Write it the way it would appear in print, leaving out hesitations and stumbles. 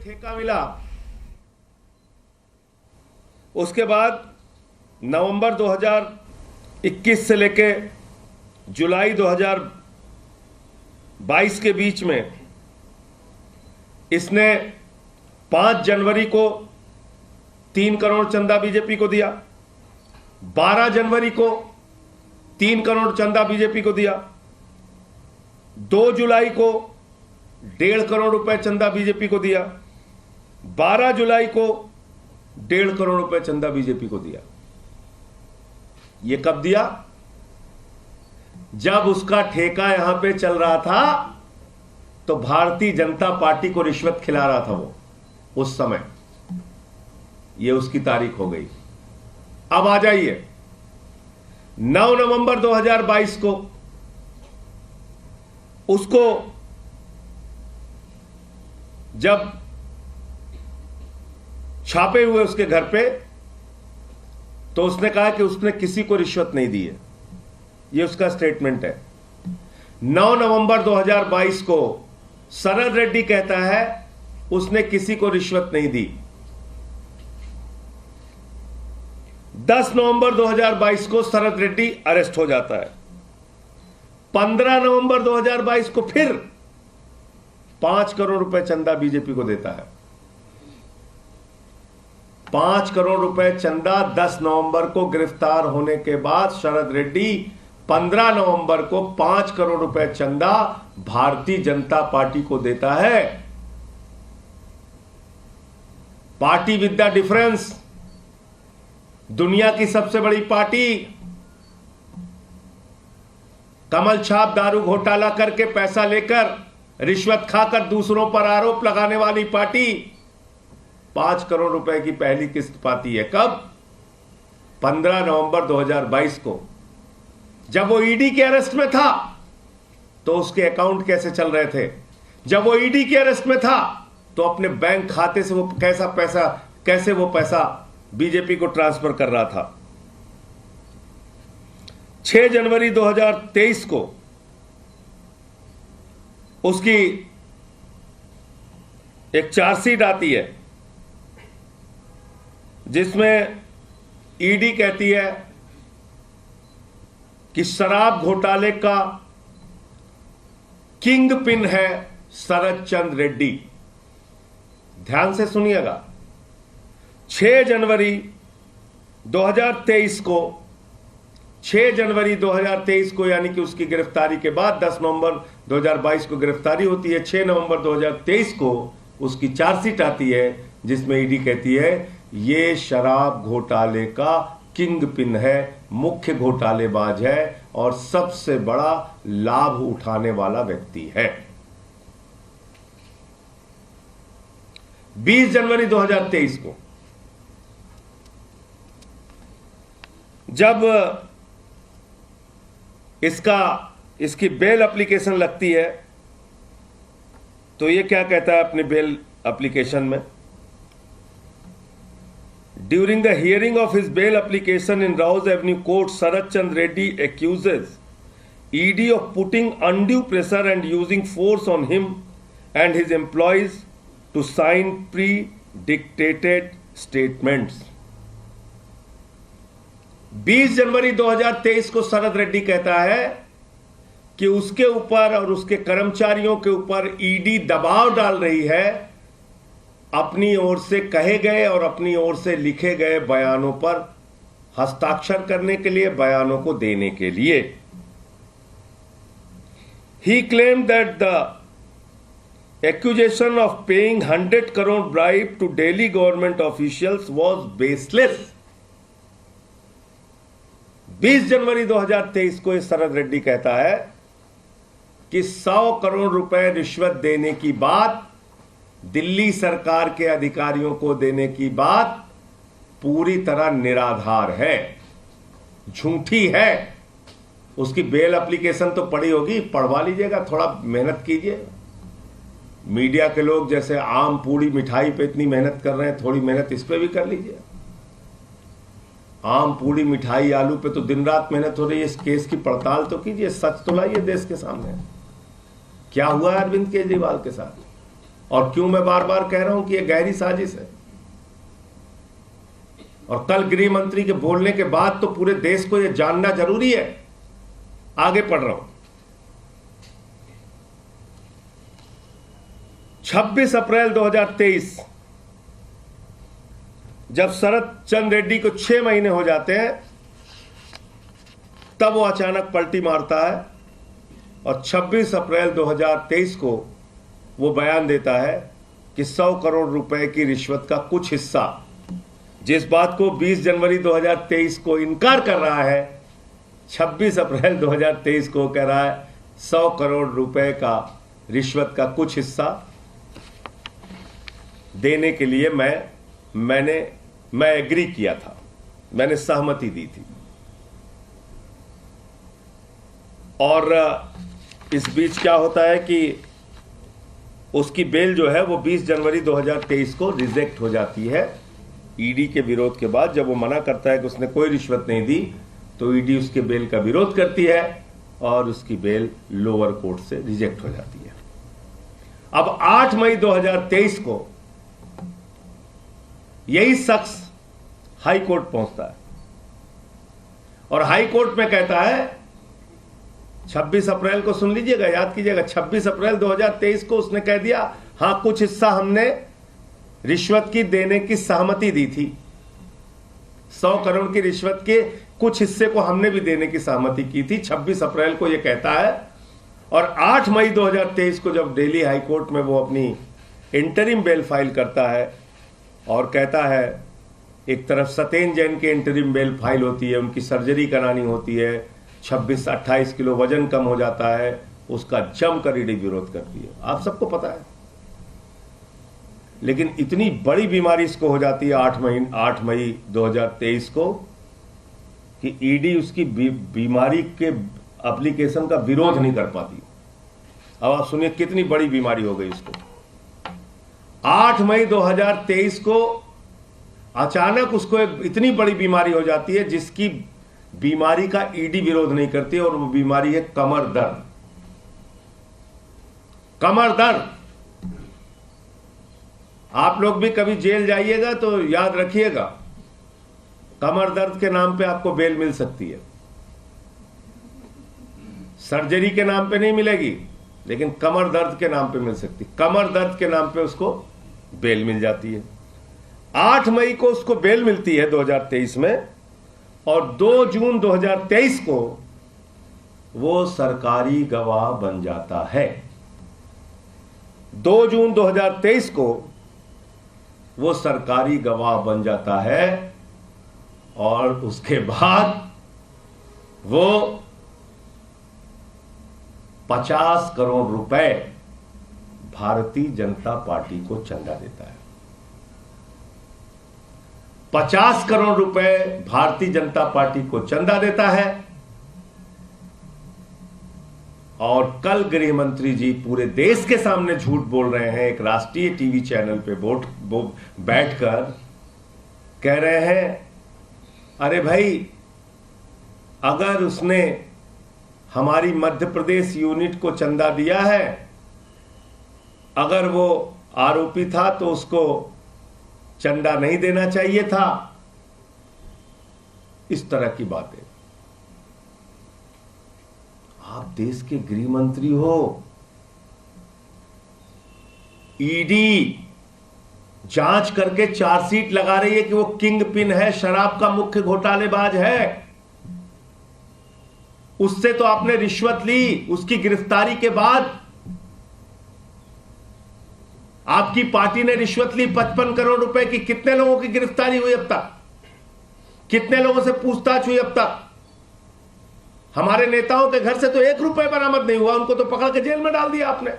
ठेका मिला, उसके बाद नवंबर 2021 से लेके जुलाई 2022 के बीच में इसने 5 जनवरी को 3 करोड़ चंदा बीजेपी को दिया, 12 जनवरी को 3 करोड़ चंदा बीजेपी को दिया, 2 जुलाई को 1.5 करोड़ रुपए चंदा बीजेपी को दिया, 12 जुलाई को 1.5 करोड़ रुपए चंदा बीजेपी को दिया। यह कब दिया? जब उसका ठेका यहां पे चल रहा था तो भारतीय जनता पार्टी को रिश्वत खिला रहा था वो उस समय। यह उसकी तारीख हो गई। अब आ जाइए 9 नवंबर 2022 को उसको जब छापे हुए उसके घर पे, तो उसने कहा कि उसने किसी को रिश्वत नहीं दी है। यह उसका स्टेटमेंट है। 9 नवंबर 2022 को शरद रेड्डी कहता है उसने किसी को रिश्वत नहीं दी। 10 नवंबर 2022 को शरद रेड्डी अरेस्ट हो जाता है। 15 नवंबर 2022 को फिर 5 करोड़ रुपए चंदा बीजेपी को देता है। 5 करोड़ रुपए चंदा 10 नवंबर को गिरफ्तार होने के बाद शरद रेड्डी 15 नवंबर को 5 करोड़ रुपए चंदा भारतीय जनता पार्टी को देता है। पार्टी विद द डिफरेंस, दुनिया की सबसे बड़ी पार्टी, कमल छाप दारू घोटाला करके पैसा लेकर रिश्वत खाकर दूसरों पर आरोप लगाने वाली पार्टी 5 करोड़ रुपए की पहली किस्त पाती है। कब? 15 नवंबर 2022 को। जब वो ईडी के अरेस्ट में था तो उसके अकाउंट कैसे चल रहे थे? जब वो ईडी के अरेस्ट में था तो अपने बैंक खाते से वो कैसे वो पैसा बीजेपी को ट्रांसफर कर रहा था। 6 जनवरी 2023 को उसकी एक चार्जशीट आती है जिसमें ईडी कहती है कि शराब घोटाले का किंग पिन है शरद चंद्र रेड्डी। ध्यान से सुनिएगा। 6 जनवरी 2023 को 6 जनवरी 2023 को यानी कि उसकी गिरफ्तारी के बाद 10 नवंबर 2022 को गिरफ्तारी होती है। 6 नवंबर 2023 को उसकी चार्जशीट आती है जिसमें ईडी कहती है ये शराब घोटाले का किंग पिन है, मुख्य घोटालेबाज है और सबसे बड़ा लाभ उठाने वाला व्यक्ति है। 20 जनवरी 2023 को जब इसकी बेल एप्लीकेशन लगती है तो ये क्या कहता है अपने बेल एप्लीकेशन में? During the hearing of his bail application in Rouse Avenue Court, Sharad Chandra Reddy accuses ED of putting undue pressure and using force on him and his employees to sign pre-dictated statements. 20 जनवरी 2023 को शरद रेड्डी कहता है कि उसके ऊपर और उसके कर्मचारियों के ऊपर ईडी दबाव डाल रही है अपनी ओर से कहे गए और अपनी ओर से लिखे गए बयानों पर हस्ताक्षर करने के लिए, बयानों को देने के लिए। He claimed that the accusation of paying 100 crore bribe to Delhi government officials was baseless. 20 जनवरी 2023 को शरद रेड्डी कहता है कि 100 करोड़ रुपए रिश्वत देने की बात, दिल्ली सरकार के अधिकारियों को देने की बात पूरी तरह निराधार है, झूठी है। उसकी बेल एप्लीकेशन तो पड़ी होगी, पढ़वा लीजिएगा, थोड़ा मेहनत कीजिए। मीडिया के लोग जैसे आम पूड़ी मिठाई पे इतनी मेहनत कर रहे हैं, थोड़ी मेहनत इस पे भी कर लीजिए। आम पूड़ी मिठाई आलू पे तो दिन रात मेहनत हो रही है, इस केस की पड़ताल तो कीजिए, सच तो लाइए देश के सामने। क्या हुआ है अरविंद केजरीवाल के साथ? और क्यों मैं बार बार कह रहा हूं कि यह गहरी साजिश है। और कल गृह मंत्री के बोलने के बाद तो पूरे देश को यह जानना जरूरी है। आगे पढ़ रहा हूं। 26 अप्रैल 2023 जब शरद चंद्र रेड्डी को 6 महीने हो जाते हैं, तब वो अचानक पलटी मारता है और 26 अप्रैल 2023 को वो बयान देता है कि 100 करोड़ रुपए की रिश्वत का कुछ हिस्सा, जिस बात को 20 जनवरी 2023 को इनकार कर रहा है, 26 अप्रैल 2023 को कह रहा है 100 करोड़ रुपए का रिश्वत का कुछ हिस्सा देने के लिए मैं एग्री किया था, मैंने सहमति दी थी। और इस बीच क्या होता है कि उसकी बेल जो है वो 20 जनवरी 2023 को रिजेक्ट हो जाती है ईडी के विरोध के बाद। जब वो मना करता है कि उसने कोई रिश्वत नहीं दी, तो ईडी उसके बेल का विरोध करती है और उसकी बेल लोअर कोर्ट से रिजेक्ट हो जाती है। अब 8 मई 2023 को यही शख्स हाई कोर्ट पहुंचता है और हाई कोर्ट में कहता है, 26 अप्रैल को सुन लीजिएगा, याद कीजिएगा, 26 अप्रैल 2023 को उसने कह दिया, हां कुछ हिस्सा हमने रिश्वत की देने की सहमति दी थी, 100 करोड़ की रिश्वत के कुछ हिस्से को हमने भी देने की सहमति की थी। 26 अप्रैल को यह कहता है और 8 मई 2023 को जब दिल्ली हाई कोर्ट में वो अपनी इंटरिम बेल फाइल करता है और कहता है, एक तरफ सत्येंद्र जैन की इंटरिम बेल फाइल होती है, उनकी सर्जरी करानी होती है, 26-28 किलो वजन कम हो जाता है, उसका जमकर ईडी विरोध करती है, आप सबको पता है। लेकिन इतनी बड़ी बीमारी इसको हो जाती है 8 मई 2023 को कि ईडी उसकी बीमारी के एप्लीकेशन का विरोध नहीं कर पाती। अब आप सुनिए कितनी बड़ी बीमारी हो गई इसको। 8 मई 2023 को अचानक उसको एक इतनी बड़ी बीमारी हो जाती है जिसकी बीमारी का ईडी विरोध नहीं करती, और वो बीमारी है कमर दर्द। कमर दर्द, आप लोग भी कभी जेल जाइएगा तो याद रखिएगा, कमर दर्द के नाम पे आपको बेल मिल सकती है। सर्जरी के नाम पे नहीं मिलेगी, लेकिन कमर दर्द के नाम पे मिल सकती। कमर दर्द के नाम पे उसको बेल मिल जाती है। 8 मई को उसको बेल मिलती है 2023 में, और 2 जून 2023 को वो सरकारी गवाह बन जाता है। 2 जून 2023 को वो सरकारी गवाह बन जाता है और उसके बाद वो 50 करोड़ रुपए भारतीय जनता पार्टी को चंदा देता है। 50 करोड़ रुपए भारतीय जनता पार्टी को चंदा देता है। और कल गृह मंत्री जी पूरे देश के सामने झूठ बोल रहे हैं, एक राष्ट्रीय टीवी चैनल पे बैठकर कह रहे हैं, अरे भाई अगर उसने हमारी मध्य प्रदेश यूनिट को चंदा दिया है, अगर वो आरोपी था तो उसको चंदा नहीं देना चाहिए था, इस तरह की बातें। आप देश के गृह मंत्री हो, ईडी जांच करके चार्जशीट लगा रही है कि वो किंग पिन है, शराब का मुख्य घोटालेबाज है। उससे तो आपने रिश्वत ली, उसकी गिरफ्तारी के बाद आपकी पार्टी ने रिश्वत ली 55 करोड़ रुपए की। कितने लोगों की गिरफ्तारी हुई अब तक? कितने लोगों से पूछताछ हुई अब तक? हमारे नेताओं के घर से तो 1 रुपए बरामद नहीं हुआ, उनको तो पकड़ के जेल में डाल दिया आपने।